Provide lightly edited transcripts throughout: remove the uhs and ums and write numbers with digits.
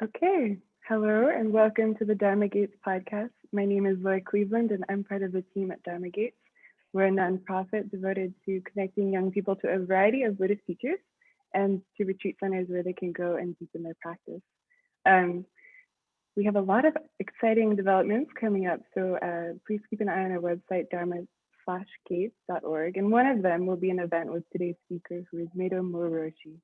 Okay, hello and welcome to the Dharma Gates podcast. My name is Laura Cleveland and I'm part of the team at Dharma Gates. We're a nonprofit devoted to connecting young people to a variety of Buddhist teachers and to retreat centers where they can go and deepen their practice. We have a lot of exciting developments coming up, so please keep an eye on our website, dharma-gates.org. And one of them will be an event with today's speaker, who is Meido Moore Roshi.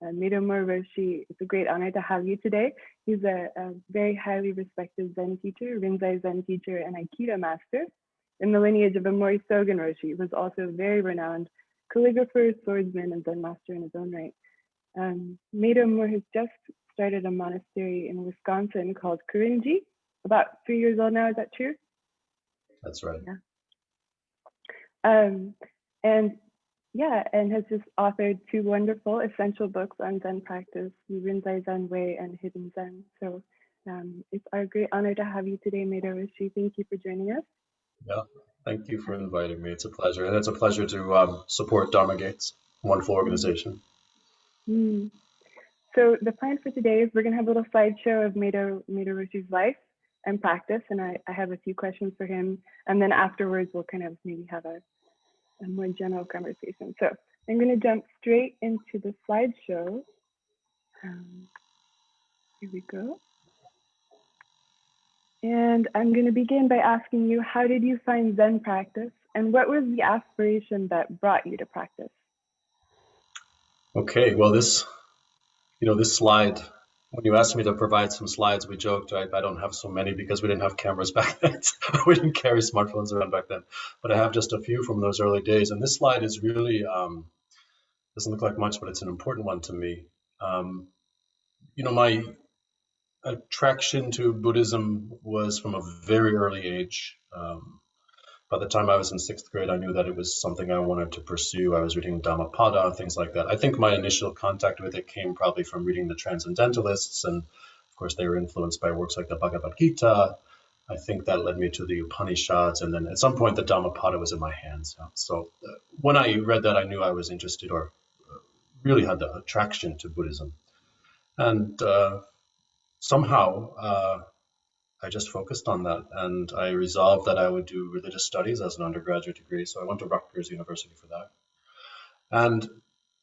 Meido Moore Roshi, it's a great honor to have you today. He's a very highly respected Zen teacher, Rinzai Zen teacher, and Aikido master in the lineage of Omori Sogen Roshi, who was also a very renowned calligrapher, swordsman, and Zen master in his own right. Meido Moore has just started a monastery in Wisconsin called Korinji, about 3 years old now, is that true? That's right. Yeah. And has just authored 2 wonderful essential books on Zen practice, the Rinzai Zen Way and Hidden Zen. So it's our great honor to have you today, Meido Roshi. Thank you for joining us. Yeah, thank you for inviting me. It's a pleasure. And it's a pleasure to support Dharma Gates, a wonderful organization. So the plan for today is we're going to have a little slideshow of Meido Roshi's life and practice. And I have a few questions for him. And then afterwards, we'll kind of maybe have a more general conversation. So I'm going to jump straight into the slideshow. Here we go. And I'm going to begin by asking you, how did you find Zen practice? And what was the aspiration that brought you to practice? Okay, well, this slide, when you asked me to provide some slides, we joked, right? I don't have so many because we didn't have cameras back then. We didn't carry smartphones around back then. But I have just a few from those early days. And this slide is really, doesn't look like much, but it's an important one to me. My attraction to Buddhism was from a very early age. By the time I was in 6th grade, I knew that it was something I wanted to pursue. I was reading Dhammapada and things like that. I think my initial contact with it came probably from reading the Transcendentalists, and of course they were influenced by works like the Bhagavad Gita. I think that led me to the Upanishads, and then at some point the Dhammapada was in my hands. So when I read that, I knew I was interested or really had the attraction to Buddhism. And somehow I just focused on that, and I resolved that I would do religious studies as an undergraduate degree. So I went to Rutgers University for that. And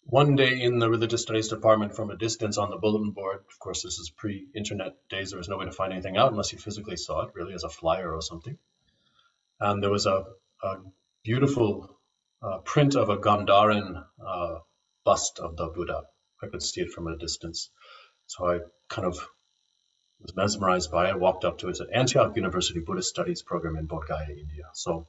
one day in the religious studies department, from a distance on the bulletin board, of course, this is pre-internet days, there was no way to find anything out unless you physically saw it, really, as a flyer or something. And there was a beautiful print of a Gandharan bust of the Buddha. I could see it from a distance. So I kind of was mesmerized by it, walked up to it. It's at Antioch University Buddhist Studies program in Bodh Gaya, India. So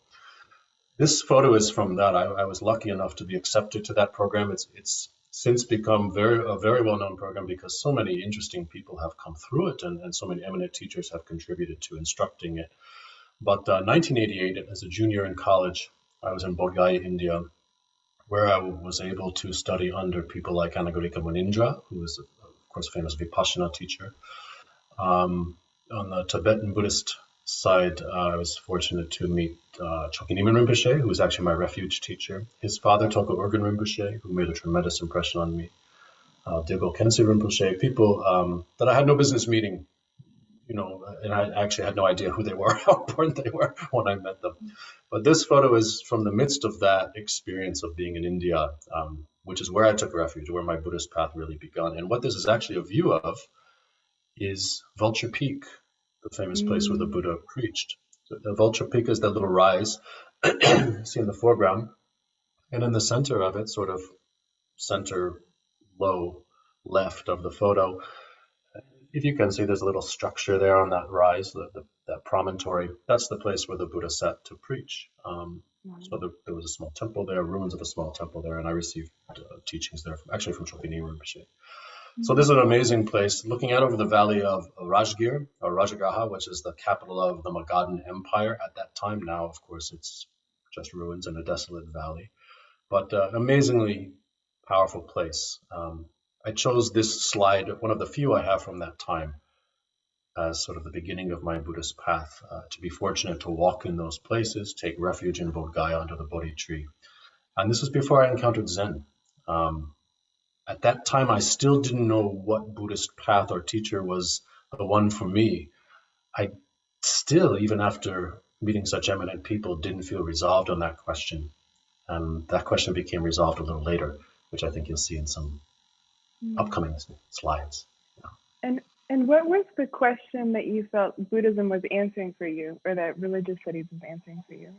this photo is from that. I was lucky enough to be accepted to that program. It's since become a very well-known program because so many interesting people have come through it, and so many eminent teachers have contributed to instructing it. But 1988, as a junior in college, I was in Bodh Gaya, India, where I was able to study under people like Anagarika Munindra, who is, of course, a famous Vipassana teacher. On the Tibetan Buddhist side, I was fortunate to meet Chokyi Nyingma Rinpoche, who was actually my refuge teacher. His father, Toko Urgyen Rinpoche, who made a tremendous impression on me. Dilgo Khyentse Rinpoche, people that I had no business meeting, and I actually had no idea who they were, how important they were when I met them. But this photo is from the midst of that experience of being in India, which is where I took refuge, where my Buddhist path really began. And what this is actually a view of is Vulture Peak, the famous place where the Buddha preached. So the Vulture Peak is that little rise you see in the foreground, and in the center of it, sort of center low left of the photo, if you can see, there's a little structure there on that rise, that promontory. That's the place where the Buddha sat to preach. So there was a small temple there, ruins of a small temple there, and I received teachings there, from Chokyi Nyingma Rinpoche. So this is an amazing place, looking out over the valley of Rajgir, or Rajagaha, which is the capital of the Magadhan Empire at that time. Now, of course, it's just ruins in a desolate valley, but amazingly powerful place. I chose this slide, one of the few I have from that time, as sort of the beginning of my Buddhist path, to be fortunate to walk in those places, take refuge in Bodh Gaya under the Bodhi tree. And this was before I encountered Zen. at that time, I still didn't know what Buddhist path or teacher was the one for me. I still, even after meeting such eminent people, didn't feel resolved on that question. And that question became resolved a little later, which I think you'll see in some upcoming slides. And what was the question that you felt Buddhism was answering for you, or that religious studies was answering for you?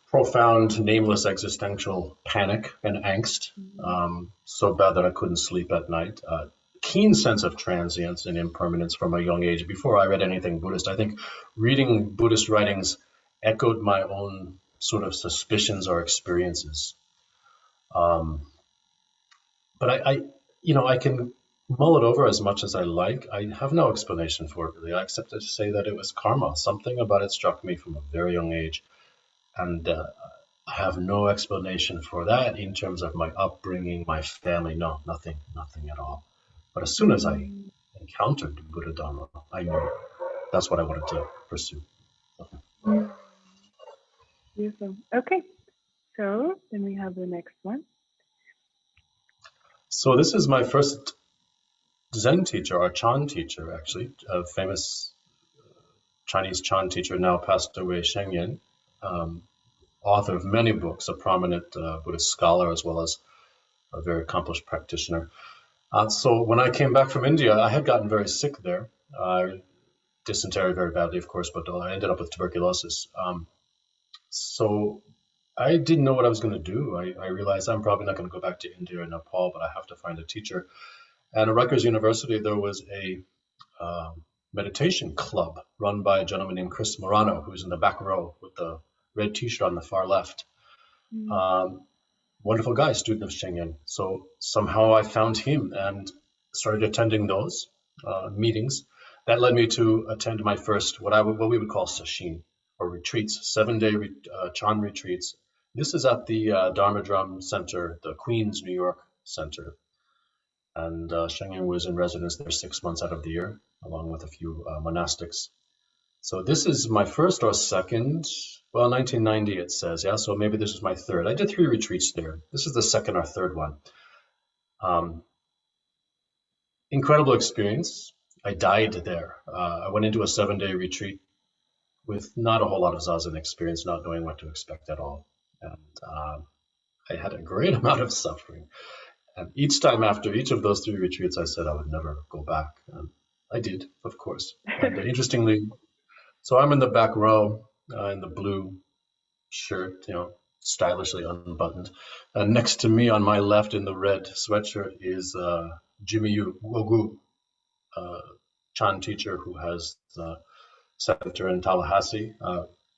Profound, nameless existential panic and angst, so bad that I couldn't sleep at night. Keen sense of transience and impermanence from a young age. Before I read anything Buddhist, I think reading Buddhist writings echoed my own sort of suspicions or experiences. But I can mull it over as much as I like. I have no explanation for it really, except to say that it was karma. Something about it struck me from a very young age. And I have no explanation for that in terms of my upbringing, my family. No, nothing at all. But as soon as I encountered Buddha Dharma, I knew that's what I wanted to pursue. Beautiful. Okay, so then we have the next one. So this is my first Zen teacher, or Chan teacher, actually, a famous Chinese Chan teacher, now passed away, Sheng author of many books, a prominent Buddhist scholar, as well as a very accomplished practitioner. So when I came back from India, I had gotten very sick there. Dysentery very badly, of course, but I ended up with tuberculosis. So I didn't know what I was going to do. I realized I'm probably not going to go back to India or Nepal, but I have to find a teacher. And at Rutgers University, there was a meditation club run by a gentleman named Chris Morano, who's in the back row with the red t-shirt on the far left. Wonderful guy, student of Shengyen. So somehow I found him and started attending those meetings. That led me to attend my first, what we would call sesshin, or retreats, 7-day Chan retreats. This is at the Dharma Drum Center, the Queens, New York Center. And Shengyen was in residence there 6 months out of the year, along with a few monastics. So this is my first or second, 1990 it says, yeah, so maybe this is my third. I did 3 retreats there. This is the second or third one. Incredible experience. I died there. I went into a 7-day retreat with not a whole lot of Zazen experience, not knowing what to expect at all. And I had a great amount of suffering. And each time after each of those 3 retreats, I said I would never go back. And I did, of course. And interestingly, so I'm in the back row in the blue shirt, stylishly unbuttoned. And next to me on my left in the red sweatshirt is Jimmy Yu Wogu, Chan teacher who has the center in Tallahassee,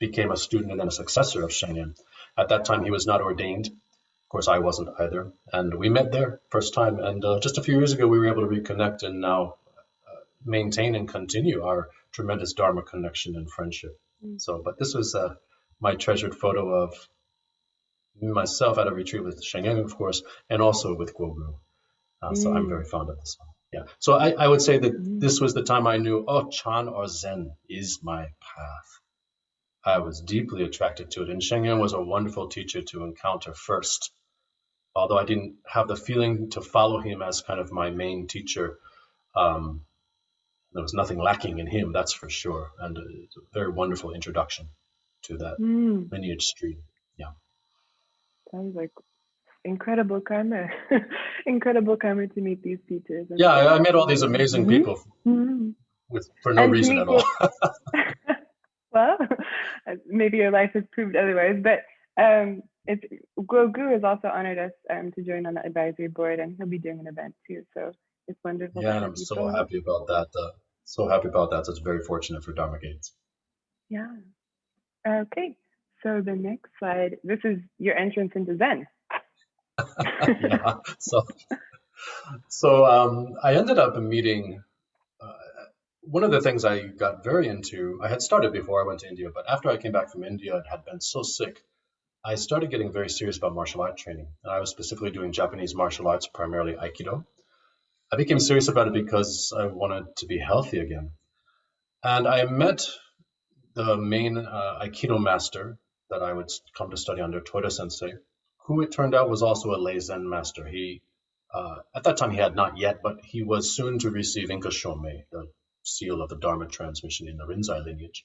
became a student and then a successor of Shengyen. At that time, he was not ordained. Of course, I wasn't either. And we met there first time. And just a few years ago, we were able to reconnect and now maintain and continue our tremendous Dharma connection and friendship. So, but this was my treasured photo of myself at a retreat with Shengyen, of course, and also with Guogu. So I'm very fond of this one. Yeah. So I would say that this was the time I knew, Chan or Zen is my path. I was deeply attracted to it. And Shengyen was a wonderful teacher to encounter first. Although I didn't have the feeling to follow him as kind of my main teacher, there was nothing lacking in him, that's for sure. And it's a very wonderful introduction to that lineage stream. Yeah. Sounds like incredible karma. Incredible karma to meet these teachers. Yeah, I met all these amazing people for no reason at all. Well, maybe your life has proved otherwise, but Guogu has also honored us to join on the advisory board, and he'll be doing an event too. So it's wonderful. Yeah, and I'm so happy about that. So happy about that. So it's very fortunate for Dharma Gates. Yeah. Okay. So the next slide, this is your entrance into Zen. Yeah. So I ended up meeting, one of the things I got very into, I had started before I went to India, but after I came back from India and had been so sick, I started getting very serious about martial art training. And I was specifically doing Japanese martial arts, primarily Aikido. I became serious about it because I wanted to be healthy again. And I met the main Aikido master that I would come to study under, Toyoda Sensei, who it turned out was also a lay Zen master. He, at that time, he had not yet, but he was soon to receive inka shomei, the seal of the Dharma transmission in the Rinzai lineage,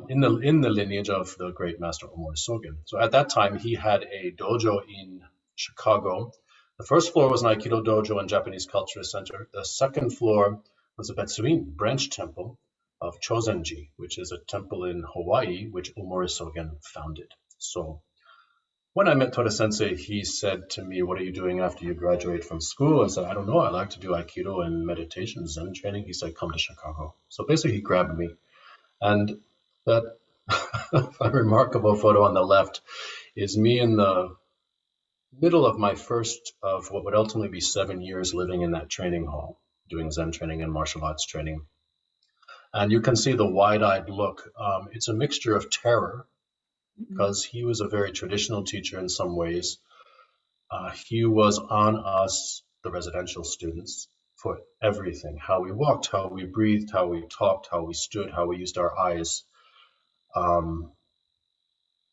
in the lineage of the great master Omori Sogen. So at that time, he had a dojo in Chicago. The first floor was an Aikido dojo and Japanese Culture Center. The second floor was a Betsuin branch temple of Chozenji, which is a temple in Hawaii, which Omori Sogen founded. So when I met Toda Sensei, he said to me, "What are you doing after you graduate from school?" I said, "I don't know. I like to do Aikido and meditation, Zen training." He said, "Come to Chicago." So basically, he grabbed me. And that a remarkable photo on the left is me in the middle of my first of what would ultimately be 7 years living in that training hall, doing Zen training and martial arts training. And you can see the wide-eyed look. It's a mixture of terror, because he was a very traditional teacher in some ways. He was on us, the residential students, for everything. How we walked, how we breathed, how we talked, how we stood, how we used our eyes.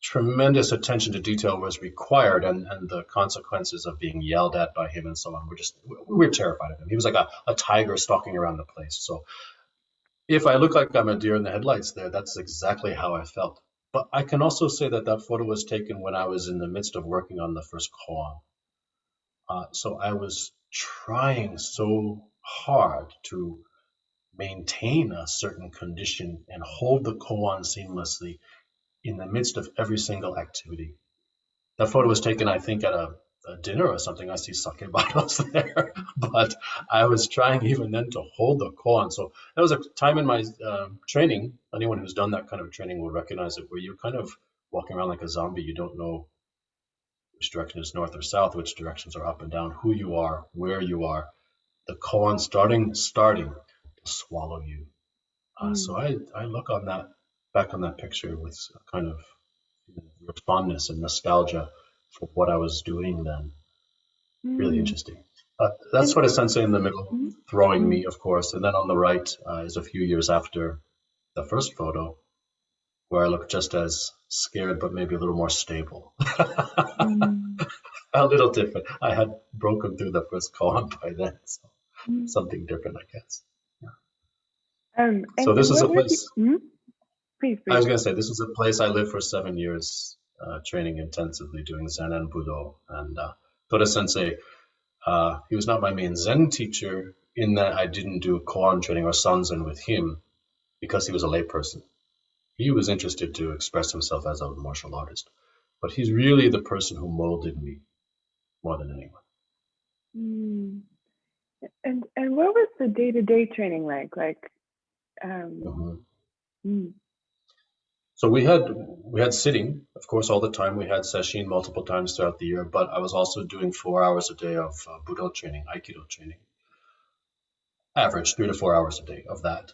Tremendous attention to detail was required, and the consequences of being yelled at by him and so on, we're terrified of him. He was like a tiger stalking around the place. So if I look like I'm a deer in the headlights there, that's exactly how I felt. But I can also say that that photo was taken when I was in the midst of working on the first koan. So I was trying so hard to maintain a certain condition and hold the koan seamlessly in the midst of every single activity. That photo was taken, I think, at a dinner or something. I see sake bottles there, but I was trying even then to hold the koan. So that was a time in my training. Anyone who's done that kind of training will recognize it, where you're kind of walking around like a zombie. You don't know which direction is north or south, which directions are up and down, who you are, where you are. The koan starting to swallow you. So I look on that, back on that picture with a kind of fondness and nostalgia for what I was doing then. Really interesting. That's Toda Sensei in the middle, throwing me, of course. And then on the right is a few years after the first photo, where I look just as scared, but maybe a little more stable. A little different. I had broken through the first koan by then, so something different, I guess. Yeah. So this is a place. Please. I was going to say, this is a place I lived for 7 years, training intensively, doing Zen and Budo. And Toda Sensei, he was not my main Zen teacher in that I didn't do koan training or sanzen with him because he was a layperson. He was interested to express himself as a martial artist, but he's really the person who molded me more than anyone. And what was the day-to-day training like? So we had sitting, of course, all the time. We had sesshin multiple times throughout the year, but I was also doing 4 hours a day of Budo training, Aikido training. Average 3 to 4 hours a day of that.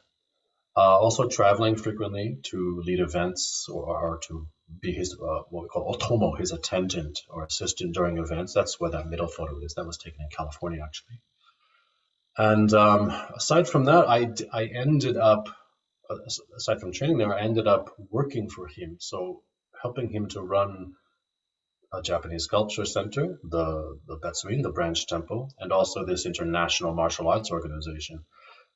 Also traveling frequently to lead events or to be his, what we call otomo, his attendant or assistant during events. That's where that middle photo is. That was taken in California, actually. And aside from that, I ended up, aside from training there, I ended up working for him. So helping him to run a Japanese Culture Center, the Betsuin, the branch temple, and also this international martial arts organization.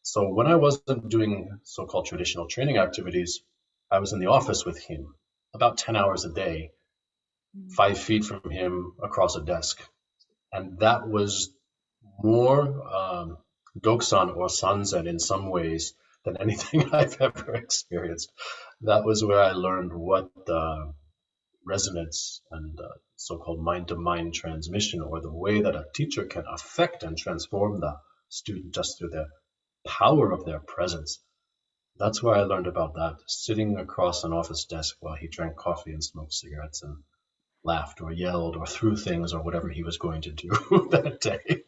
So when I wasn't doing so-called traditional training activities, I was in the office with him about 10 hours a day, 5 feet from him across a desk. And that was more Doksan or Sanzen in some ways than anything I've ever experienced. That was where I learned what resonance and so-called mind-to-mind transmission, or the way that a teacher can affect and transform the student just through the power of their presence. That's where I learned about that, sitting across an office desk while he drank coffee and smoked cigarettes and laughed or yelled or threw things or whatever he was going to do that day.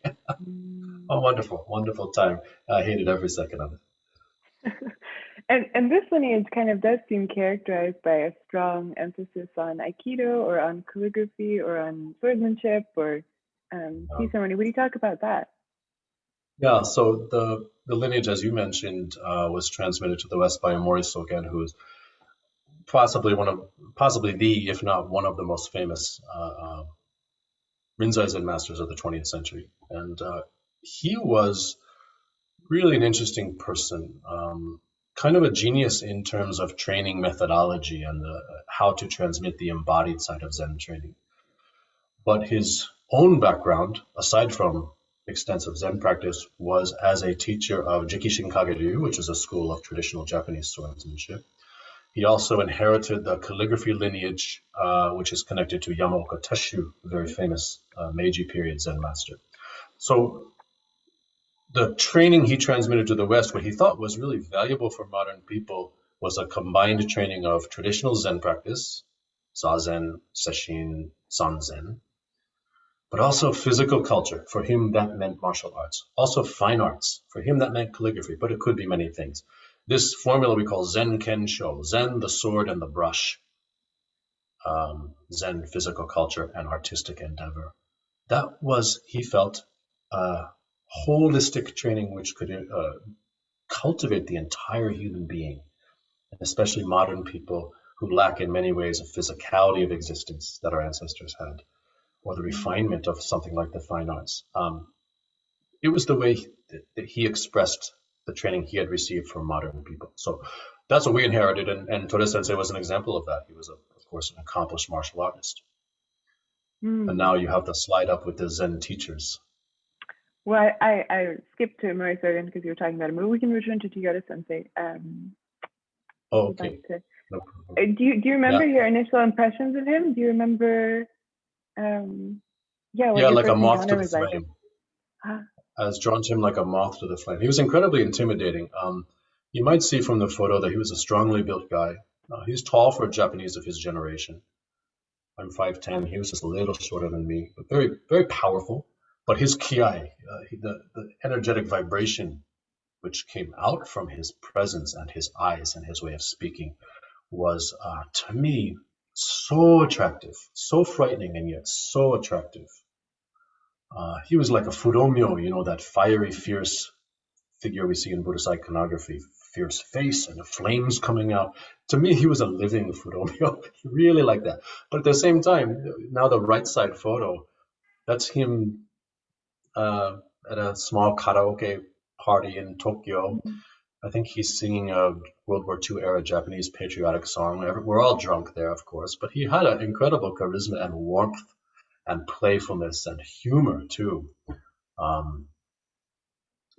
Oh, wonderful, wonderful time. I hated every second of it. And this lineage kind of does seem characterized by a strong emphasis on Aikido or on calligraphy or on swordsmanship or tea ceremony. Would you talk about that? Yeah, so the lineage, as you mentioned, was transmitted to the West by Omori Sogen, who's possibly the, if not one of the most famous Rinzai Zen masters of the 20th century. And he was really an interesting person, kind of a genius in terms of training methodology and how to transmit the embodied side of Zen training. But his own background, aside from extensive Zen practice, was as a teacher of Jikishin Kage-ryu, which is a school of traditional Japanese swordsmanship. He also inherited the calligraphy lineage, which is connected to Yamaoka Teshu, a very famous Meiji period Zen master. So the training he transmitted to the West, what he thought was really valuable for modern people, was a combined training of traditional Zen practice, Zazen, Sesshin, Sanzen, but also physical culture. For him, that meant martial arts. Also fine arts. For him, that meant calligraphy, but it could be many things. This formula we call Zen Kensho, Zen, the sword and the brush, Zen, physical culture and artistic endeavor. That was, he felt, holistic training which could cultivate the entire human being, especially modern people who lack in many ways a physicality of existence that our ancestors had, or the refinement of something like the fine arts. It was the way that he expressed the training he had received from modern people. So that's what we inherited, and Toda Sensei was an example of that. He was, of course, an accomplished martial artist. And now you have the slide up with the Zen teachers. Well, I skipped to Omori Sogen because you were talking about him, but we can return to Toyoda Sensei. Okay. No problem. Do you remember your initial impressions of him? Do you remember? What like a moth to the flame. I was drawn to him like a moth to the flame. He was incredibly intimidating. You might see from the photo that he was a strongly built guy. He's tall for a Japanese of his generation. I'm 5'10". He was just a little shorter than me, but very, very powerful. But his kiai, the energetic vibration which came out from his presence and his eyes and his way of speaking was, to me, so attractive, so frightening, and yet so attractive. He was like a Fudomyo, that fiery, fierce figure we see in Buddhist iconography, fierce face and the flames coming out. To me, he was a living Fudomyo, really like that. But at the same time, now the right side photo, that's him at a small karaoke party in Tokyo. I think he's singing a World War II era Japanese patriotic song. We're all drunk there, of course, but he had an incredible charisma and warmth and playfulness and humor too.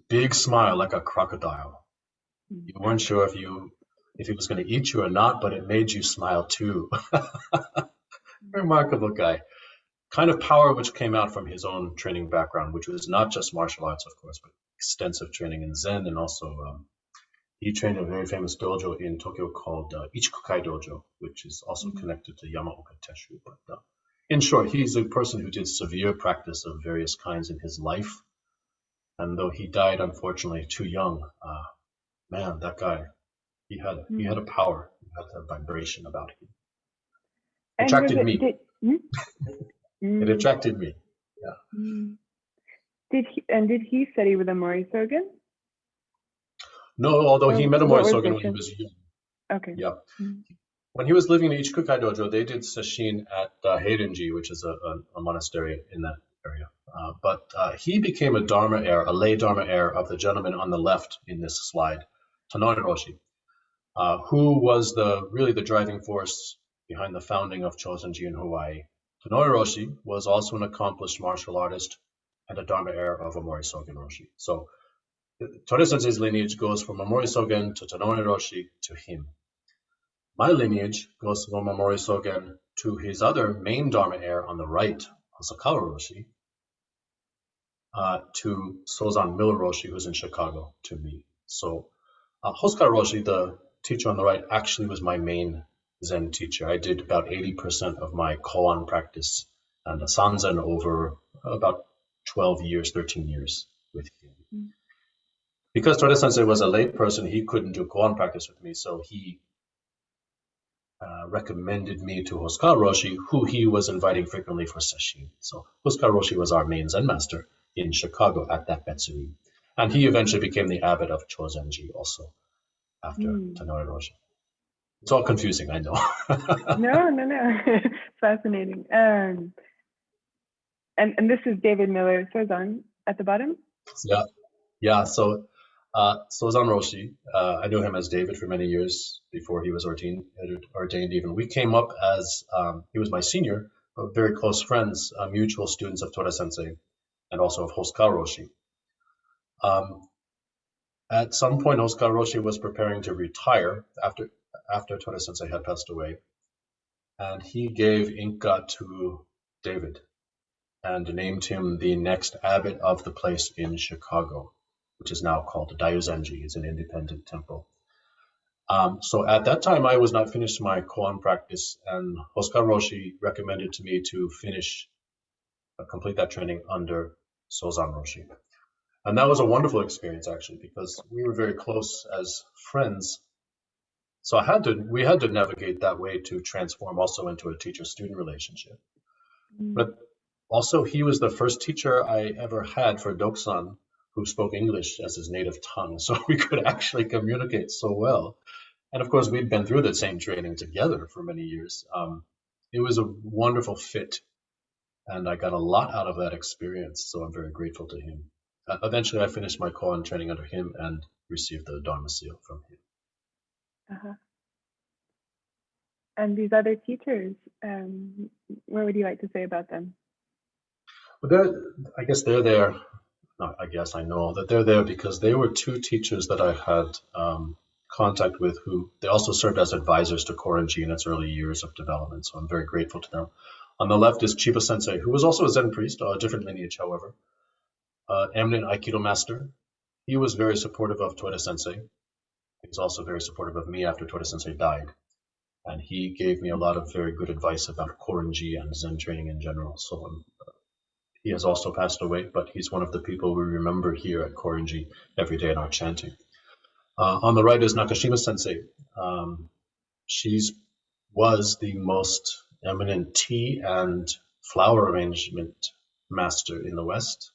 Big smile like a crocodile. You weren't sure if he was going to eat you or not, but it made you smile too. Remarkable guy. Kind of power which came out from his own training background, which was not just martial arts, of course, but extensive training in Zen, and also he trained in a very famous dojo in Tokyo called Ichikukai Dojo, which is also connected to Yamaoka Teshu. But in short, he's a person who did severe practice of various kinds in his life. And though he died, unfortunately, too young, man, that guy, he had a power, he had a vibration about him. It attracted me. It attracted me. Yeah. Did he study with Omori Sogen? No, although he met Omori Sogen when he was young. Okay. Yeah. When he was living in the Ichikukai Dojo, they did sesshin at Heirinji, which is a monastery in that area. But he became a Dharma heir, a lay Dharma heir of the gentleman on the left in this slide, Toyoda Roshi, who was really the driving force behind the founding of Chozenji in Hawaii. Toyoda Roshi was also an accomplished martial artist and a Dharma heir of Omori Sogen Roshi. So Toda Sensei's lineage goes from Omori Sogen to Toyoda Roshi to him. My lineage goes from Omori Sogen to his other main Dharma heir on the right, Hosokawa Roshi, to So'zan Miller Roshi, who's in Chicago, to me. So Hosokawa Roshi, the teacher on the right, actually was my main Zen teacher. I did about 80% of my koan practice and the sanzen over about 12 years, 13 years with him. Because Toda Sensei was a lay person, he couldn't do koan practice with me, so he recommended me to Hosokawa Roshi, who he was inviting frequently for sesshin. So Hosokawa Roshi was our main Zen master in Chicago at that Betsuri. And he eventually became the abbot of Chozenji also after Toyoda Roshi. It's all confusing, I know. No. It's fascinating. And this is David Miller So'zan at the bottom? Yeah. So So'zan Roshi, I knew him as David for many years before he was ordained even. We came up as, he was my senior, but very close friends, mutual students of Toda Sensei and also of Hosokawa Roshi. At some point, Hosokawa Roshi was preparing to retire after Toda Sensei had passed away. And he gave inka to David and named him the next abbot of the place in Chicago, which is now called Daiozenji. It's an independent temple. So at that time, I was not finished my koan practice, and Hosokawa Roshi recommended to me to complete that training under So'zan Roshi. And that was a wonderful experience, actually, because we were very close as friends. So we had to navigate that way to transform also into a teacher-student relationship. But also, he was the first teacher I ever had for Dokusan who spoke English as his native tongue. So we could actually communicate so well. And of course, we'd been through the same training together for many years. It was a wonderful fit, and I got a lot out of that experience. So I'm very grateful to him. Eventually, I finished my koan training under him and received the Dharma seal from him. Uh-huh. And these other teachers, what would you like to say about them? Well, I guess they're there. Not I guess I know that they're there because they were two teachers that I had contact with who they also served as advisors to Korinji in its early years of development. So I'm very grateful to them. On the left is Chiba Sensei, who was also a Zen priest, a different lineage, however. Eminent Aikido master. He was very supportive of Toda Sensei. He was also very supportive of me after Toda Sensei died. And he gave me a lot of very good advice about Korinji and Zen training in general. So he has also passed away, but he's one of the people we remember here at Korinji every day in our chanting. On the right is Nakashima Sensei. She was the most eminent tea and flower arrangement master in the West.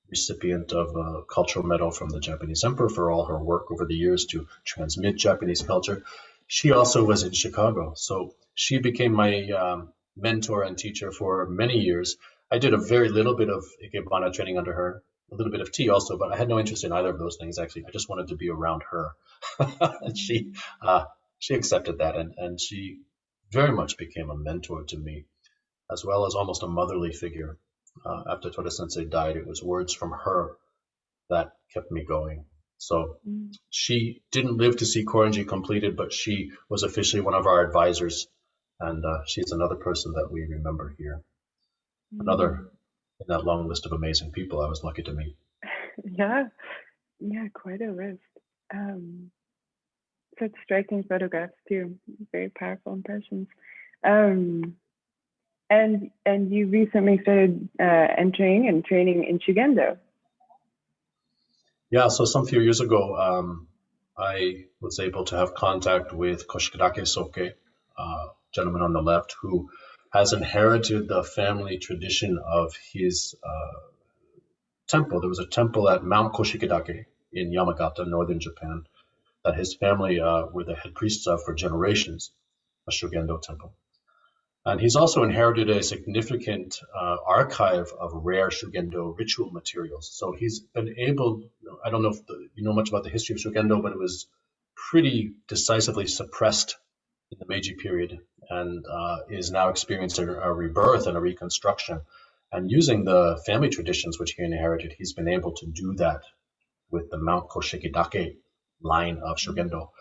Recipient of a cultural medal from the Japanese emperor for all her work over the years to transmit Japanese culture. She also was in Chicago, so she became my mentor and teacher for many years. I did a very little bit of Ikebana training under her, a little bit of tea also, but I had no interest in either of those things, actually. I just wanted to be around her. And she accepted that, and she very much became a mentor to me, as well as almost a motherly figure. After Toda Sensei died, it was words from her that kept me going. So she didn't live to see Korinji completed, but she was officially one of our advisors, and she's another person that we remember here. Another in that long list of amazing people I was lucky to meet. Yeah, quite a list. Such striking photographs too. Very powerful impressions. And you recently started entering and training in Shugendo. Yeah, so some few years ago, I was able to have contact with Koshikadake Soke, gentleman on the left, who has inherited the family tradition of his temple. There was a temple at Mount Koshikadake in Yamagata, northern Japan, that his family were the head priests of for generations, a Shugendo temple. And he's also inherited a significant archive of rare Shugendo ritual materials. So he's been able, I don't know if you know much about the history of Shugendo, but it was pretty decisively suppressed in the Meiji period and is now experiencing a rebirth and a reconstruction. And using the family traditions which he inherited, he's been able to do that with the Mount Koshikadake line of Shugendo.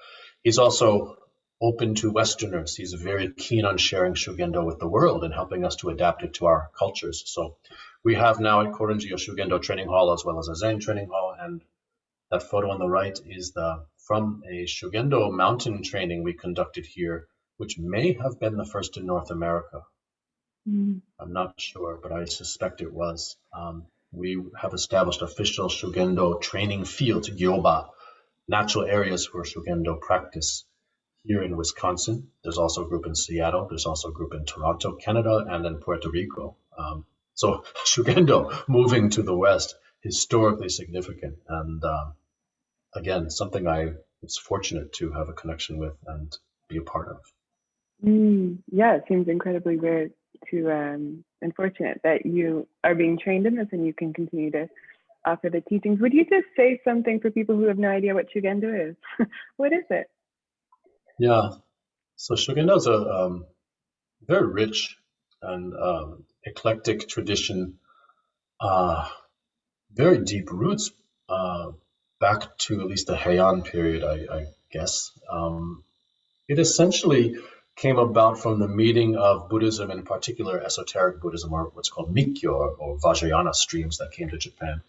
He's also open to Westerners. He's very keen on sharing Shugendo with the world and helping us to adapt it to our cultures. So we have now at Korinji a Shugendo Training Hall as well as a Zen Training Hall. And that photo on the right is from a Shugendo mountain training we conducted here, which may have been the first in North America. I'm not sure, but I suspect it was. We have established official Shugendo training fields, Gyoba, natural areas for Shugendo practice. Here in Wisconsin, there's also a group in Seattle, there's also a group in Toronto, Canada, and in Puerto Rico. So Shugendo moving to the West, historically significant. And again, something I was fortunate to have a connection with and be a part of. Yeah, it seems incredibly rare to and fortunate that you are being trained in this and you can continue to offer the teachings. Would you just say something for people who have no idea what Shugendo is? What is it? Yeah, so Shugendo is a very rich and eclectic tradition, very deep roots back to at least the Heian period, I guess. It essentially came about from the meeting of Buddhism, in particular esoteric Buddhism, or what's called Mikkyo or Vajrayana streams that came to Japan,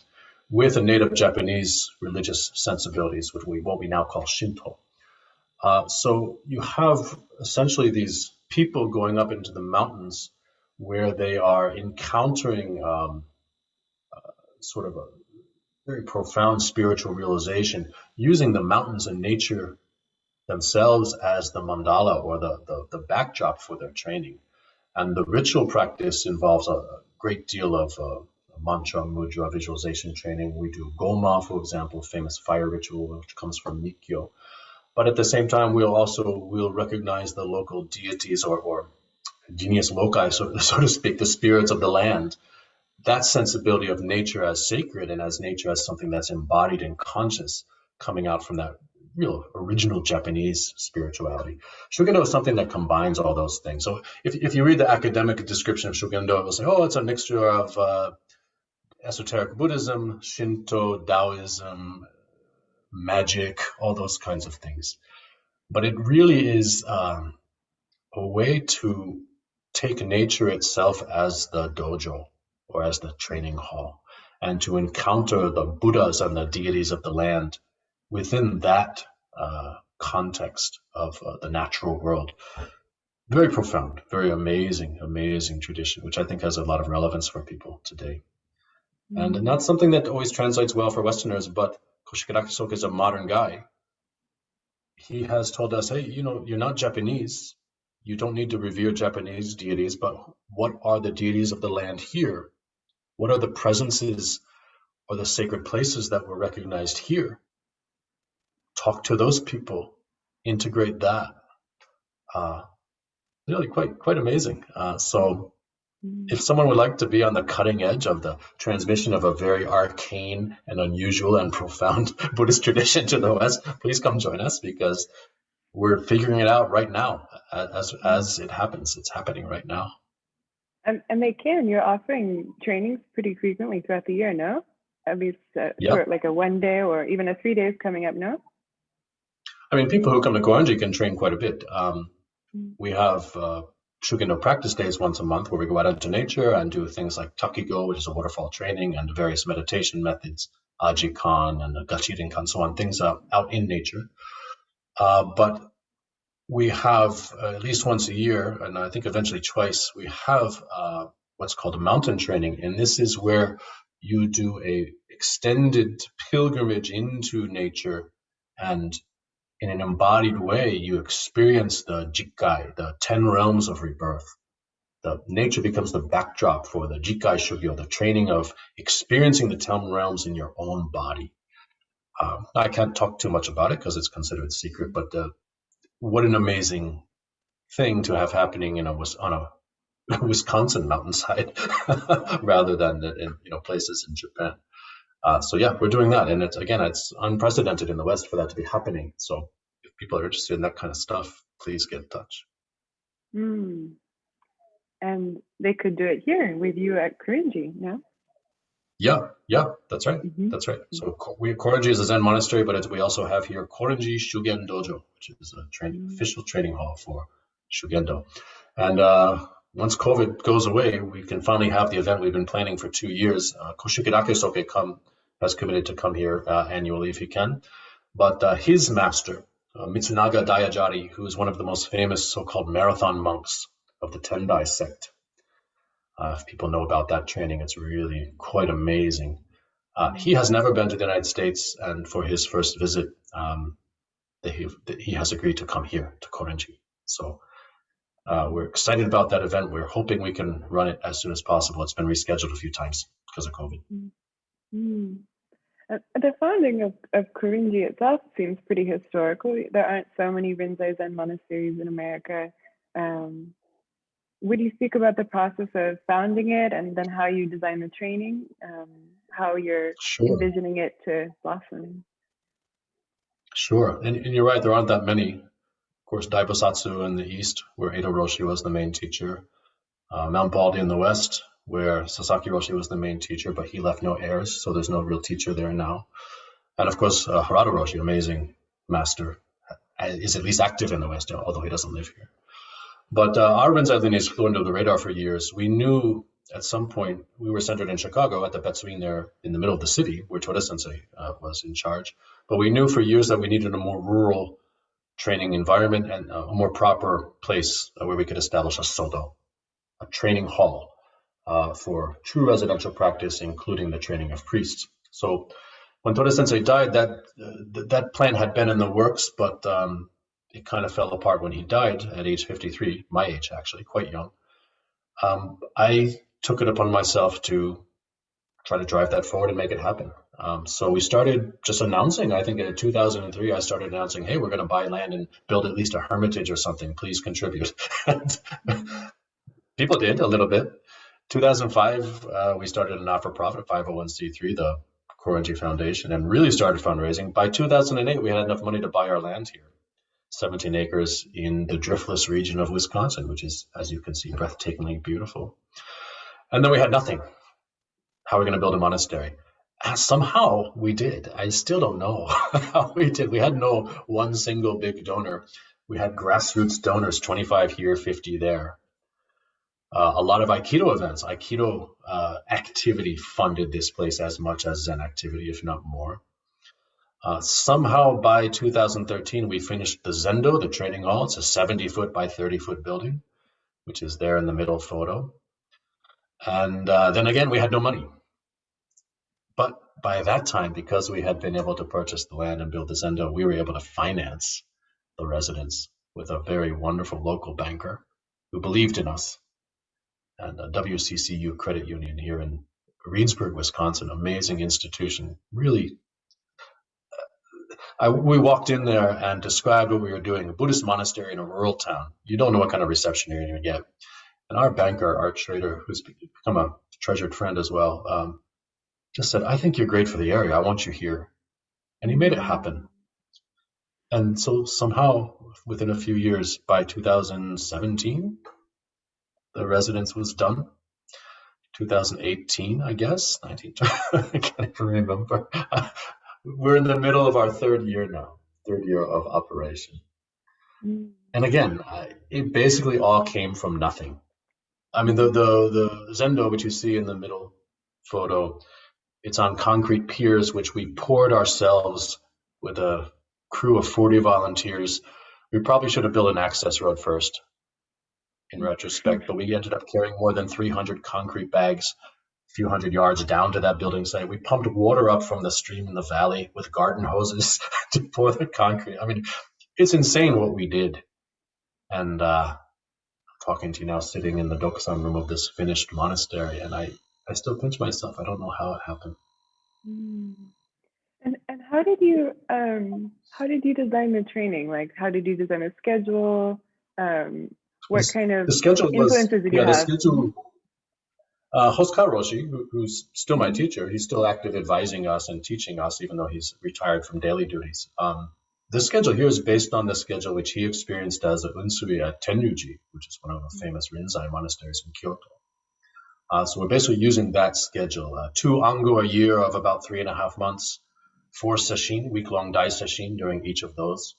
with the native Japanese religious sensibilities, what we now call Shinto. So you have essentially these people going up into the mountains where they are encountering sort of a very profound spiritual realization using the mountains and nature themselves as the mandala or the backdrop for their training. And the ritual practice involves a great deal of mantra, mudra, visualization training. We do Goma, for example, famous fire ritual, which comes from Mikkyo. But at the same time, we'll recognize the local deities or genius loci, so to speak, the spirits of the land. That sensibility of nature as sacred and as nature as something that's embodied and conscious, coming out from that real original Japanese spirituality. Shugendo is something that combines all those things. So if you read the academic description of Shugendo, it will say, oh, it's a mixture of esoteric Buddhism, Shinto, Taoism, magic, all those kinds of things. But it really is a way to take nature itself as the dojo or as the training hall, and to encounter the Buddhas and the deities of the land within that context of the natural world. Very profound, very amazing tradition, which I think has a lot of relevance for people today. And not something that always translates well for Westerners, but Koshikadaki Soka is a modern guy. He has told us, hey, you're not Japanese. You don't need to revere Japanese deities, but what are the deities of the land here? What are the presences or the sacred places that were recognized here? Talk to those people, integrate that. Really quite amazing. So if someone would like to be on the cutting edge of the transmission of a very arcane and unusual and profound Buddhist tradition to the West, please come join us, because we're figuring it out right now as it happens. It's happening right now. And you're offering trainings pretty frequently throughout the year, no? At least for like a 1 day or even a 3 days coming up, no? I mean, people who come to Korinji can train quite a bit. We have Shugendo practice days once a month where we go out into nature and do things like Takigo, which is a waterfall training, and various meditation methods, Ajikan and Gachirinkan, so on, things out in nature. But we have at least once a year, and I think eventually twice, we have what's called a mountain training. And this is where you do a extended pilgrimage into nature, and in an embodied way, you experience the Jikkai, the 10 realms of rebirth. The nature becomes the backdrop for the Jikkai Shugyo, the training of experiencing the 10 realms in your own body. I can't talk too much about it because it's considered secret, but what an amazing thing to have happening on a Wisconsin mountainside rather than in places in Japan. So yeah, we're doing that, and it's unprecedented in the West for that to be happening. So if people are interested in that kind of stuff, please get in touch. And they could do it here with you at Korinji, no? Yeah, that's right. That's right. So Korinji is a Zen monastery, but we also have here Korinji Shugen Dojo, which is a official training hall for Shugendo. And once COVID goes away, we can finally have the event we've been planning for 2 years. Koshikadake Soke has committed to come here annually if he can. But his master, Mitsunaga Dayajari, who is one of the most famous so-called marathon monks of the Tendai sect. If people know about that training, it's really quite amazing. He has never been to the United States, and for his first visit, he has agreed to come here to Korinji. So we're excited about that event. We're hoping we can run it as soon as possible. It's been rescheduled a few times because of COVID. The founding of Korinji itself seems pretty historical. There aren't so many Rinzai Zen monasteries in America. Would you speak about the process of founding it and then how you design the training, how you're envisioning it to blossom? Sure. And you're right, there aren't that many. Of course, Daibosatsu in the east, where Meido Roshi was the main teacher. Mount Baldy in the west, where Sasaki Roshi was the main teacher, but he left no heirs, so there's no real teacher there now. And of course, Harada Roshi, amazing master, is at least active in the west, although he doesn't live here. But our Rinzai lineage flew under the radar for years. We knew at some point, we were centered in Chicago at the Betsuin there in the middle of the city, where Toyoda Sensei was in charge. But we knew for years that we needed a more rural training environment and a more proper place where we could establish a sodo, a training hall for true residential practice, including the training of priests. So when Toyoda Sensei died, that plan had been in the works, but it kind of fell apart when he died at age 53, my age actually, quite young. I took it upon myself to try to drive that forward and make it happen. So we started just announcing, I think in 2003, I started announcing, hey, we're going to buy land and build at least a hermitage or something, please contribute. People did a little bit. 2005, we started a not-for-profit 501c3, the Korinji Foundation, and really started fundraising. By 2008, we had enough money to buy our land here, 17 acres in the driftless region of Wisconsin, which is, as you can see, breathtakingly beautiful. And then we had nothing. How are we going to build a monastery? And somehow we did. I still don't know how we did. We had no one single big donor. We had grassroots donors, 25 here, 50 there. A lot of Aikido events. Aikido activity funded this place as much as Zen activity, if not more. Somehow by 2013, we finished the Zendo, the training hall. It's a 70-foot by 30-foot building, which is there in the middle photo. And then again, we had no money. But by that time, because we had been able to purchase the land and build the Zendo, we were able to finance the residence with a very wonderful local banker who believed in us. And a WCCU credit union here in Reedsburg, Wisconsin, amazing institution. Really, we walked in there and described what we were doing, a Buddhist monastery in a rural town. You don't know what kind of reception you're going to get. And our banker, Art Schrader, who's become a treasured friend as well, just said, I think you're great for the area. I want you here. And he made it happen. And so somehow, within a few years, by 2017, the residence was done. 2018, I guess, 19, I can't even remember. We're in the middle of our third year now, third year of operation. And again, it basically all came from nothing. I mean, the Zendo, which you see in the middle photo, it's on concrete piers, which we poured ourselves with a crew of 40 volunteers. We probably should have built an access road first, in retrospect, but we ended up carrying more than 300 concrete bags, a few hundred yards down to that building site. We pumped water up from the stream in the valley with garden hoses to pour the concrete. I mean, it's insane what we did. And talking to you now, sitting in the Dokusan room of this finished monastery, and I still pinch myself. I don't know how it happened. And how did you design the training? Like, how did you design a schedule? What kind of influences did you have? The schedule. Hosokawa Roshi, who's still my teacher, he's still active advising us and teaching us, even though he's retired from daily duties. The schedule here is based on the schedule which he experienced as a unsui at Tenryuji, which is one of the famous Rinzai monasteries in Kyoto. So we're basically using that schedule. 2 angu a year of about 3.5 months, 4 sesshin, week-long dai sesshin during each of those.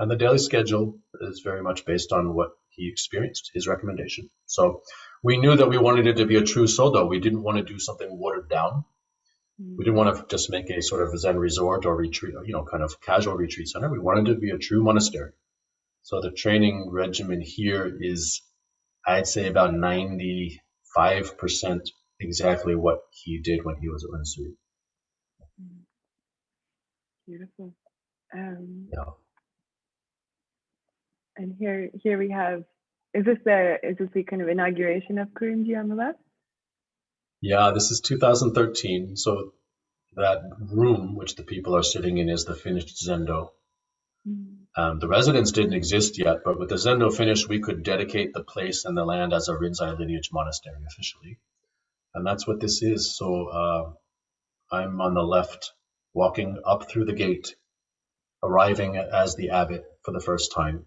And the daily schedule is very much based on what he experienced, his recommendation. So we knew that we wanted it to be a true sodo. We didn't want to do something watered down. We didn't want to just make a sort of Zen resort or retreat, kind of casual retreat center. We wanted it to be a true monastery. So the training regimen here is, I'd say, about 95% exactly what he did when he was at Unsui. Beautiful. And here we have, is this the kind of inauguration of Korinji on the left? Yeah, this is 2013. So that room which the people are sitting in is the finished zendo. The residence didn't exist yet, but with the zendo finished, we could dedicate the place and the land as a Rinzai lineage monastery officially. And that's what this is. So I'm on the left, walking up through the gate, arriving as the abbot for the first time,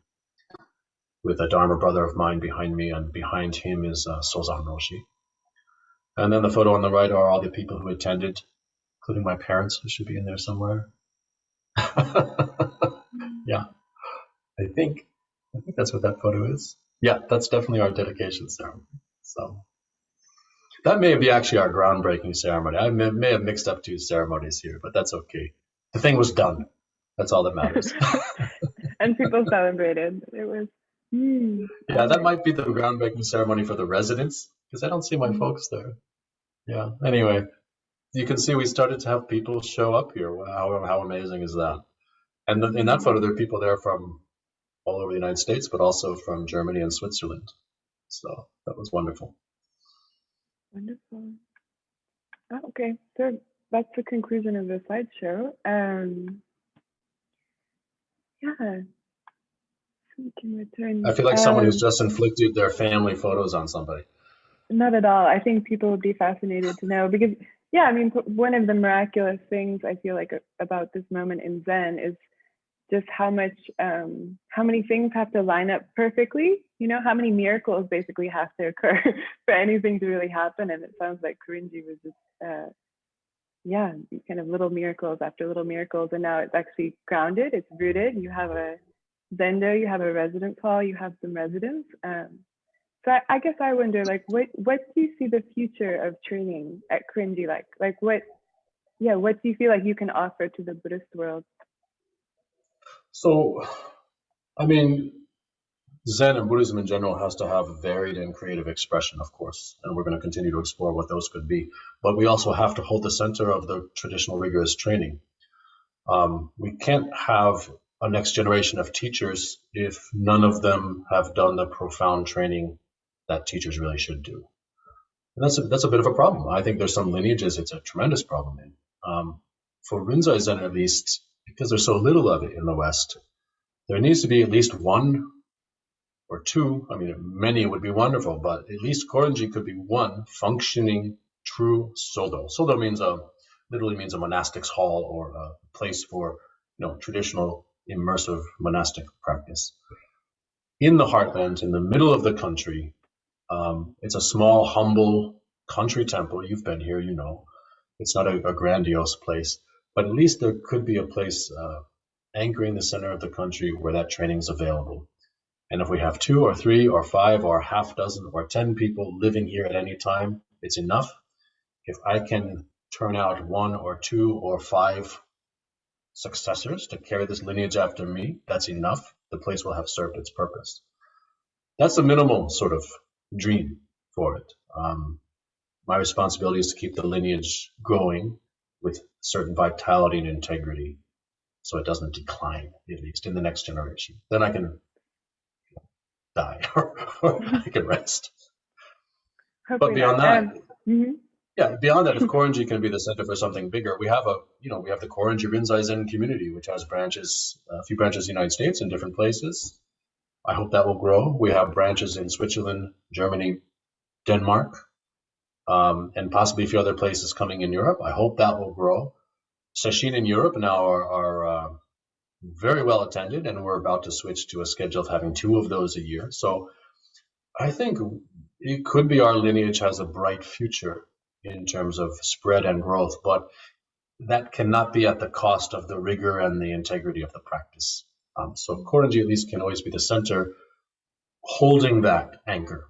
with a Dharma brother of mine behind me, and behind him is So'zan Roshi. And then the photo on the right are all the people who attended, including my parents, who should be in there somewhere. Yeah, I think that's what that photo is. Yeah, that's definitely our dedication ceremony. So that may be actually our groundbreaking ceremony. I may have mixed up two ceremonies here, but that's okay. The thing was done. That's all that matters. And people celebrated. It was. Yeah, that might be the groundbreaking ceremony for the residents, because I don't see my folks there. Yeah. Anyway, you can see we started to have people show up here. How amazing is that? And in that photo, there are people there from all over the United States, but also from Germany and Switzerland. So that was wonderful. Wonderful. Oh, okay, so that's the conclusion of the slideshow. Yeah, so we can return. I feel like someone who's just inflicted their family photos on somebody. Not at all. I think people would be fascinated to know, because, yeah, I mean, one of the miraculous things I feel like about this moment in Zen is just how many things have to line up perfectly, you know, how many miracles basically have to occur for anything to really happen. And it sounds like Korinji was just, yeah, kind of little miracles after little miracles. And now it's actually grounded, it's rooted. You have a zendo, you have a residence hall, you have some residents. So I guess I wonder, like, what do you see the future of training at Korinji like? Like, what do you feel like you can offer to the Buddhist world? So, I mean, Zen and Buddhism in general has to have varied and creative expression, of course, and we're going to continue to explore what those could be. But we also have to hold the center of the traditional rigorous training. We can't have a next generation of teachers if none of them have done the profound training that teachers really should do. And that's a bit of a problem. I think there's some lineages it's a tremendous problem in. For Rinzai Zen, at least, because there's so little of it in the West, there needs to be at least one or two. I mean, many would be wonderful, but at least Korinji could be one functioning true sodo. Sodo literally means a monastic's hall, or a place for, traditional immersive monastic practice. In the heartland, in the middle of the country, it's a small, humble country temple. You've been here, you know. It's not a grandiose place, but at least there could be a place anchoring the center of the country where that training is available. And if we have 2 or 3 or 5 or half dozen or 10 people living here at any time, it's enough. If I can turn out 1 or 2 or 5 successors to carry this lineage after me, that's enough. The place will have served its purpose. That's the minimal sort of dream for it. My responsibility is to keep the lineage growing with certain vitality and integrity, so it doesn't decline, at least in the next generation. Then I can die or I can rest. Hopefully but beyond that, beyond that, if Korinji can be the center for something bigger, we have the Korinji Rinzai Zen Community, which has a few branches in the United States in different places. I hope that will grow. We have branches in Switzerland, Germany, Denmark, and possibly a few other places coming in Europe. I hope that will grow. Session in Europe now are very well attended, and we're about to switch to a schedule of having 2 of those a year. So I think it could be our lineage has a bright future in terms of spread and growth, but that cannot be at the cost of the rigor and the integrity of the practice. So Korinji at least can always be the center, holding that anchor.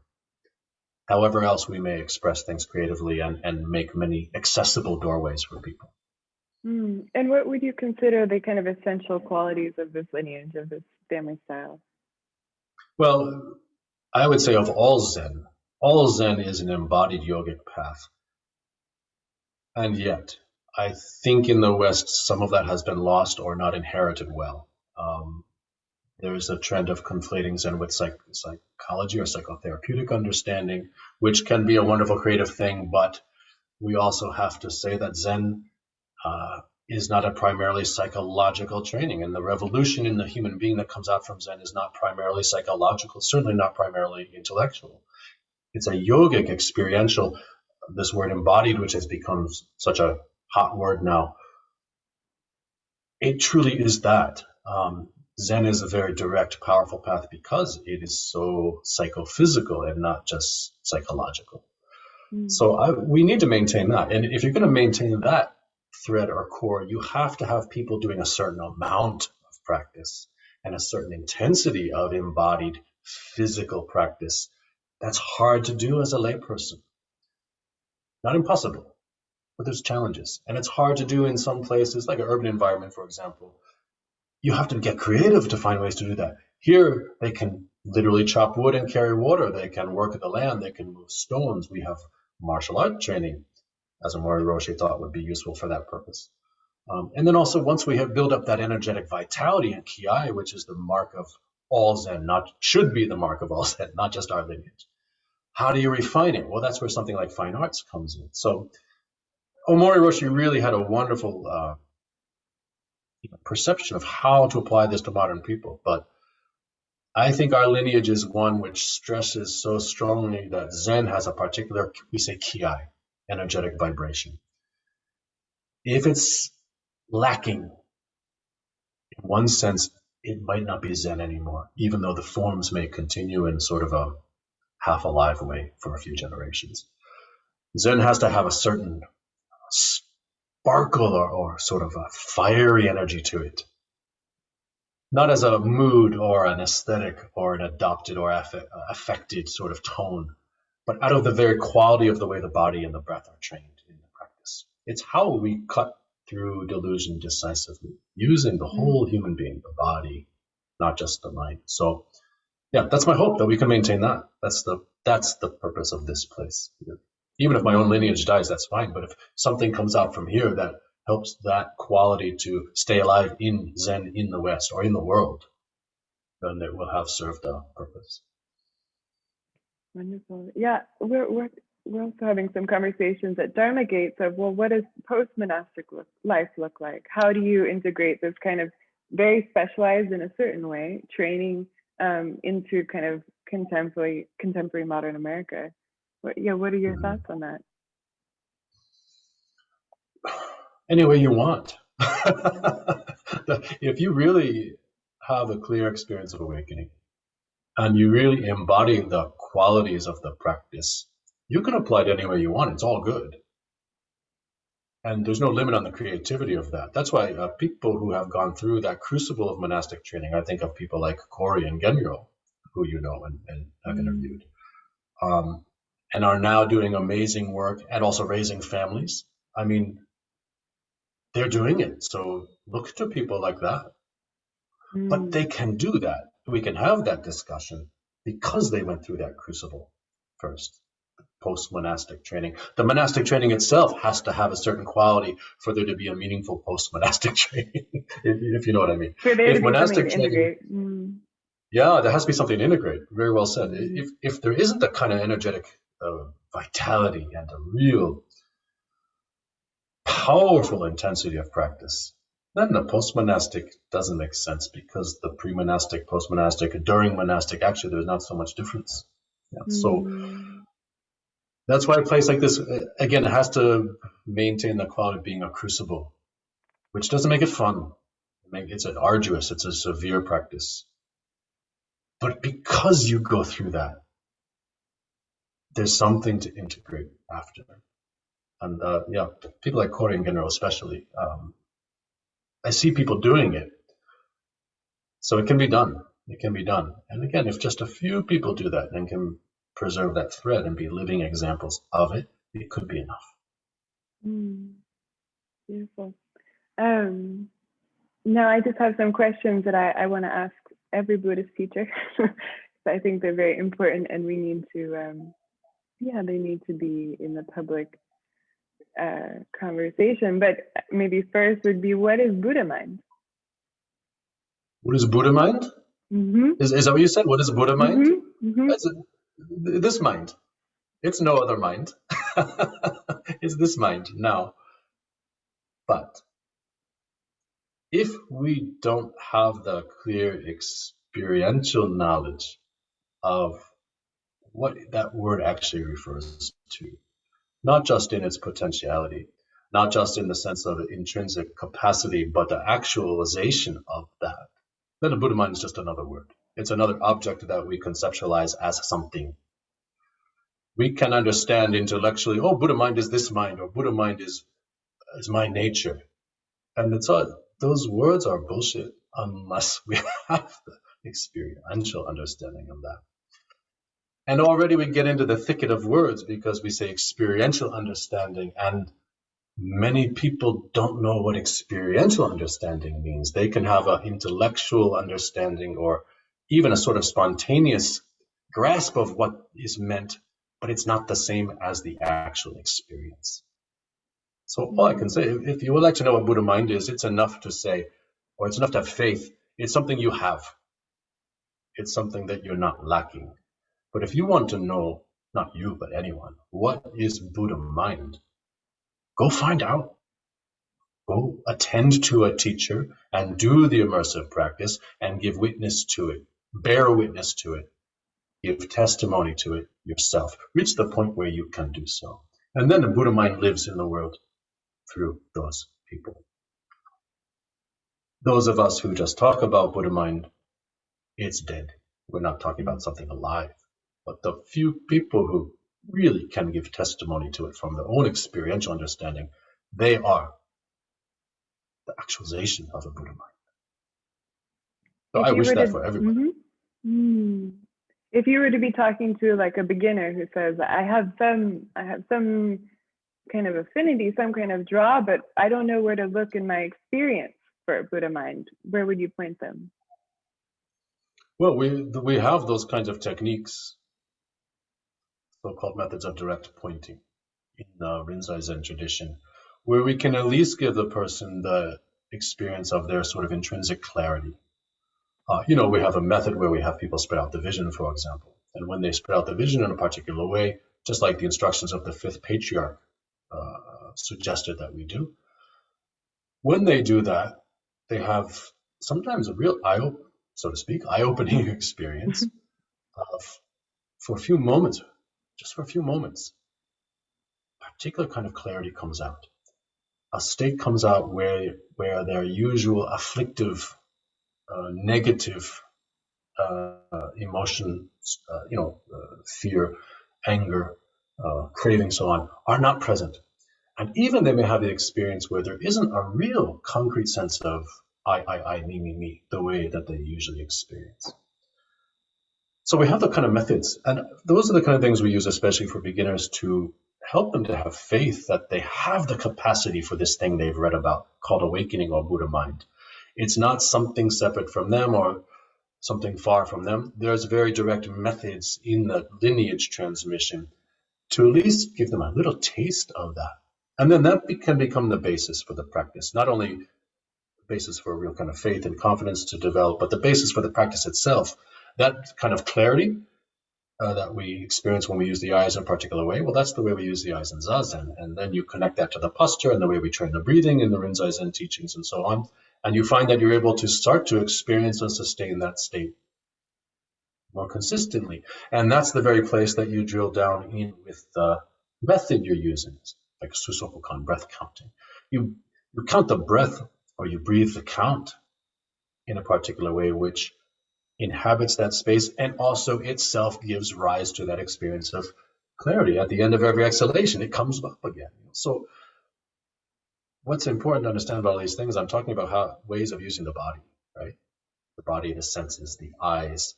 However else we may express things creatively and make many accessible doorways for people. And what would you consider the kind of essential qualities of this lineage, of this family style? Well, I would say of all Zen is an embodied yogic path. And yet, I think in the West, some of that has been lost or not inherited well. There's a trend of conflating Zen with psychology or psychotherapeutic understanding, which can be a wonderful creative thing, but we also have to say that Zen is not a primarily psychological training. And the revolution in the human being that comes out from Zen is not primarily psychological, certainly not primarily intellectual. It's a yogic, experiential, this word embodied, which has become such a hot word now. It truly is that. Zen is a very direct, powerful path because it is so psychophysical and not just psychological. So we need to maintain that. And if you're going to maintain that thread or core, you have to have people doing a certain amount of practice and a certain intensity of embodied physical practice. That's hard to do as a layperson. Not impossible, but there's challenges. And it's hard to do in some places, like an urban environment, for example. You have to get creative to find ways to do that. Here, they can literally chop wood and carry water. They can work at the land. They can move stones. We have martial art training, as Omori Roshi thought would be useful for that purpose. And then also, once we have built up that energetic vitality and ki, which is the mark of all Zen, should be the mark of all Zen, not just our lineage. How do you refine it? Well, that's where something like fine arts comes in. So Omori Roshi really had a wonderful perception of how to apply this to modern people. But I think our lineage is one which stresses so strongly that Zen has a particular, we say ki, energetic vibration. If it's lacking, in one sense, it might not be Zen anymore, even though the forms may continue in sort of a half-alive way for a few generations. Zen has to have a certain sparkle or sort of a fiery energy to it. Not as a mood or an aesthetic or an adopted or affected sort of tone, but out of the very quality of the way the body and the breath are trained in the practice. It's how we cut through delusion decisively, using the whole human being, the body, not just the mind. So yeah, that's my hope, that we can maintain that. That's the purpose of this place. Even if my own lineage dies, that's fine. But if something comes out from here that helps that quality to stay alive in Zen in the West or in the world, then it will have served a purpose. Wonderful. Yeah, we're also having some conversations at Dharma Gates of, well, what does post-monastic life look like? How do you integrate this kind of very specialized in a certain way training into kind of contemporary modern America? What are your thoughts on that? Any way you want. If you really have a clear experience of awakening and you really embody the qualities of the practice, you can apply it any way you want. It's all good. And there's no limit on the creativity of that. That's why people who have gone through that crucible of monastic training, I think of people like Corey and Genro, who you know and have interviewed, and are now doing amazing work and also raising families. I mean, they're doing it. So look to people like that. But they can do that. We can have that discussion because they went through that crucible first. Post-monastic training. The monastic training itself has to have a certain quality for there to be a meaningful post-monastic training, if you know what I mean. If monastic training, yeah, there has to be something to integrate. Very well said. If there isn't the kind of energetic vitality and a real powerful intensity of practice, then the post-monastic doesn't make sense, because the pre-monastic, post-monastic, during monastic, actually there's not so much difference. Yeah, so that's why a place like this, again, it has to maintain the quality of being a crucible, which doesn't make it fun. It's an arduous, it's a severe practice. But because you go through that, there's something to integrate after. And yeah, people like Corey and Genro especially, I see people doing it. So it can be done. It can be done. And again, if just a few people do that and can preserve that thread and be living examples of it, it could be enough. Beautiful. Now I just have some questions that I want to ask every Buddhist teacher. So I think they're very important, and we need to, they need to be in the public conversation. But maybe first would be, what is Buddha mind? What is Buddha mind? Is that what you said? What is Buddha mind? This mind. It's no other mind. It's this mind now. But if we don't have the clear experiential knowledge of what that word actually refers to, not just in its potentiality, not just in the sense of intrinsic capacity, but the actualization of that, then the Buddha mind is just another word. It's another object that we conceptualize as something. We can understand intellectually, oh, Buddha mind is this mind, or Buddha mind is my nature. And it's all, those words are bullshit unless we have the experiential understanding of that. And already we get into the thicket of words because we say experiential understanding, and many people don't know what experiential understanding means. They can have an intellectual understanding or even a sort of spontaneous grasp of what is meant, but it's not the same as the actual experience. So all I can say, if you would like to know what Buddha mind is, it's enough to say, or it's enough to have faith. It's something you have. It's something that you're not lacking. But if you want to know, not you, but anyone, what is Buddha mind, go find out. Go attend to a teacher and do the immersive practice and give witness to it, bear witness to it, give testimony to it yourself. Reach the point where you can do so. And then the Buddha mind lives in the world through those people. Those of us who just talk about Buddha mind, it's dead. We're not talking about something alive. But the few people who really can give testimony to it from their own experiential understanding, they are the actualization of a Buddha mind. So I wish that for everybody. If you were to be talking to like a beginner who says, I have some kind of affinity, some kind of draw, but I don't know where to look in my experience for a Buddha mind, where would you point them? Well, we have those kinds of techniques, so-called methods of direct pointing in the Rinzai Zen tradition, where we can at least give the person the experience of their sort of intrinsic clarity. We have a method where we have people spread out the vision, for example. And when they spread out the vision in a particular way, just like the instructions of the fifth patriarch suggested that we do, when they do that, they have sometimes a real eye-opening experience of, for a few moments, just for a few moments, a particular kind of clarity comes out. A state comes out where their usual afflictive, negative emotions, fear, anger, craving, so on, are not present. And even they may have the experience where there isn't a real concrete sense of I, me, the way that they usually experience. So we have the kind of methods, and those are the kind of things we use, especially for beginners, to help them to have faith that they have the capacity for this thing they've read about called awakening or Buddha mind. It's not something separate from them or something far from them. There's very direct methods in the lineage transmission to at least give them a little taste of that. And then that can become the basis for the practice, not only the basis for a real kind of faith and confidence to develop, but the basis for the practice itself. That kind of clarity that we experience when we use the eyes in a particular way, well, that's the way we use the eyes in Zazen. And then you connect that to the posture and the way we train the breathing in the Rinzai Zen teachings and so on. And you find that you're able to start to experience and sustain that state more consistently. And that's the very place that you drill down in with the method you're using, like Susokokan, breath counting. You count the breath, or you breathe the count in a particular way, which inhabits that space and also itself gives rise to that experience of clarity. At the end of every exhalation, it comes up again. So what's important to understand about all these things, I'm talking about ways of using the body, right? The body, the senses, the eyes,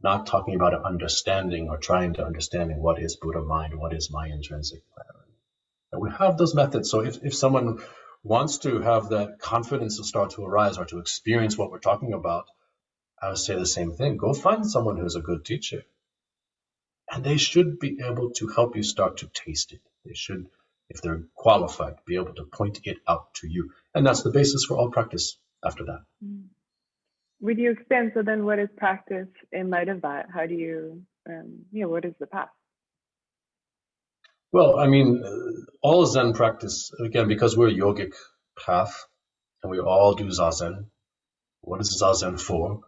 not talking about understanding or trying to understanding what is Buddha mind, what is my intrinsic clarity. And we have those methods. So if someone wants to have that confidence to start to arise or to experience what we're talking about, I would say the same thing. Go find someone who's a good teacher. And they should be able to help you start to taste it. They should, if they're qualified, be able to point it out to you. And that's the basis for all practice after that. Would you expand, so then what is practice in light of that? How do you, what is the path? Well, I mean, all Zen practice, again, because we're yogic path, and we all do Zazen. What is Zazen for?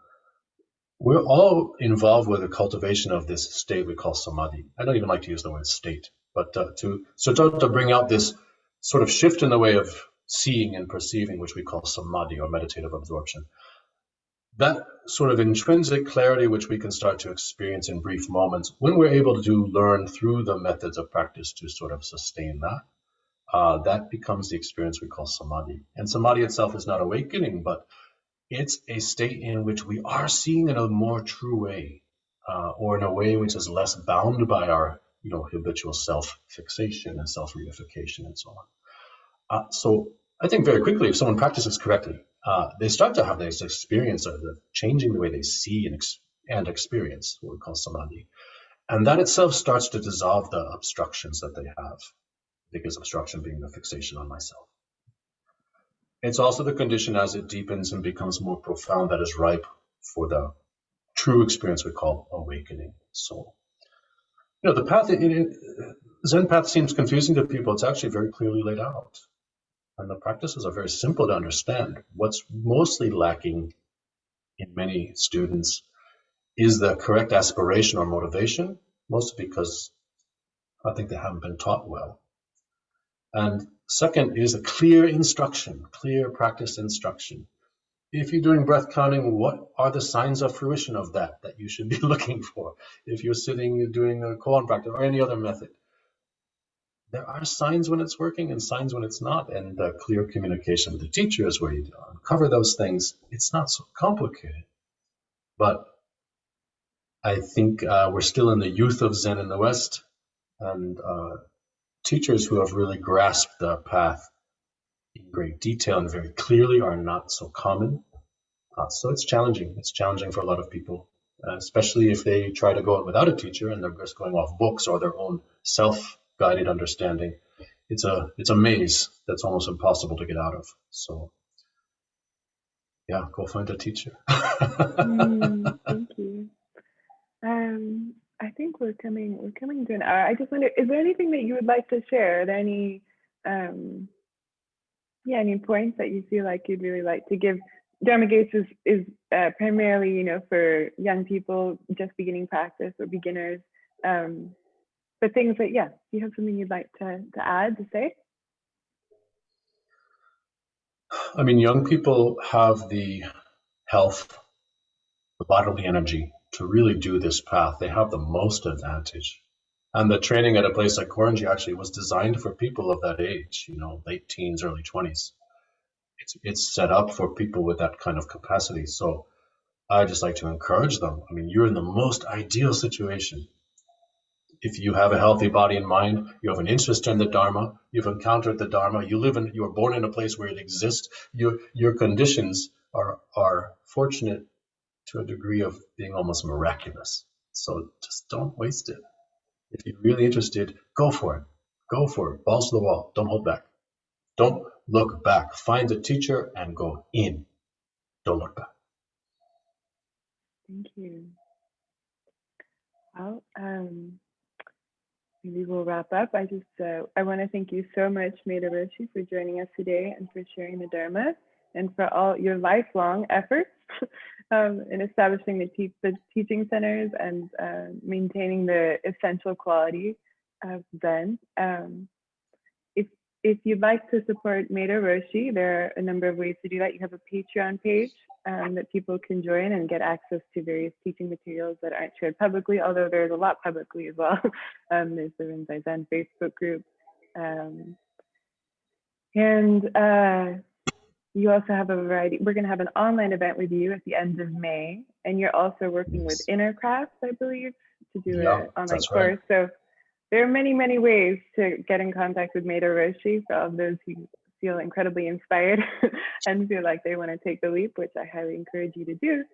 We're all involved with the cultivation of this state we call samadhi. I don't even like to use the word state, but to bring out this sort of shift in the way of seeing and perceiving, which we call samadhi or meditative absorption. That sort of intrinsic clarity, which we can start to experience in brief moments, when we're able to learn through the methods of practice to sort of sustain that, that becomes the experience we call samadhi. And samadhi itself is not awakening, but it's a state in which we are seeing in a more true way, or in a way which is less bound by our, habitual self-fixation and self-reification and so on. So I think very quickly, if someone practices correctly, they start to have this experience of changing the way they see and experience what we call samadhi. And that itself starts to dissolve the obstructions that they have, the biggest obstruction being the fixation on myself. It's also the condition as it deepens and becomes more profound that is ripe for the true experience we call awakening soul. The path, Zen path seems confusing to people. It's actually very clearly laid out. And the practices are very simple to understand. What's mostly lacking in many students is the correct aspiration or motivation, mostly because I think they haven't been taught well. And second is a clear instruction, clear practice instruction. If you're doing breath counting, what are the signs of fruition of that you should be looking for? If you're sitting doing a koan practice or any other method, there are signs when it's working and signs when it's not. And the clear communication with the teacher is where you uncover those things. It's not so complicated. But I think we're still in the youth of Zen in the West, and teachers who have really grasped the path in great detail and very clearly are not so common. So it's challenging. It's challenging for a lot of people, especially if they try to go without a teacher and they're just going off books or their own self-guided understanding. It's a maze that's almost impossible to get out of. So, yeah, go find a teacher. Thank you. I think we're coming to an hour. I just wonder, is there anything that you would like to share? Are there any any points that you feel like you'd really like to give? Dharma Gates is primarily, for young people just beginning practice or beginners. But things that, do you have something you'd like to add, to say? I mean, young people have the health, the bodily energy to really do this path. They have the most advantage. And the training at a place like Korinji actually was designed for people of that age, late teens, early 20s. It's set up for people with that kind of capacity. So I just like to encourage them. I mean, you're in the most ideal situation. If you have a healthy body and mind, you have an interest in the Dharma, you've encountered the Dharma, you are born in a place where it exists, your conditions are fortunate to a degree of being almost miraculous. So just don't waste it. If you're really interested, go for it. Go for it. Balls to the wall. Don't hold back. Don't look back. Find a teacher and go in. Don't look back. Thank you. Well, maybe we'll wrap up. I want to thank you so much, Meido Roshi, for joining us today and for sharing the Dharma and for all your lifelong efforts in establishing the teaching centers and maintaining the essential quality of Zen. If you'd like to support Meido Roshi, there are a number of ways to do that. You have a Patreon page that people can join and get access to various teaching materials that aren't shared publicly, although there's a lot publicly as well. There's the Rinzai Zen Facebook group. You also have a variety. We're going to have an online event with you at the end of May, and you're also working with Inner Crafts, I believe, to do an online course. Right. So there are many, many ways to get in contact with Meido Roshi for all those who feel incredibly inspired and feel like they want to take the leap, which I highly encourage you to do.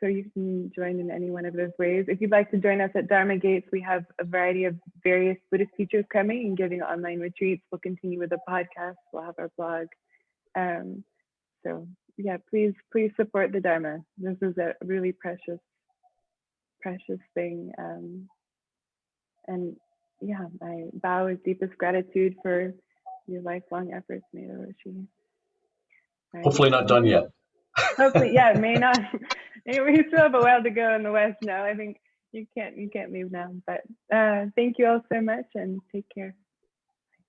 So you can join in any one of those ways. If you'd like to join us at Dharma Gates, we have a variety of various Buddhist teachers coming and giving online retreats. We'll continue with the podcast. We'll have our blog. Please support the Dharma. This is a really precious thing. I bow with deepest gratitude for your lifelong efforts, Meido Roshi. Hopefully not done yet. Hopefully, yeah, it may not. We still have a while to go in the West now. I think you can't leave now. But thank you all so much, and take care.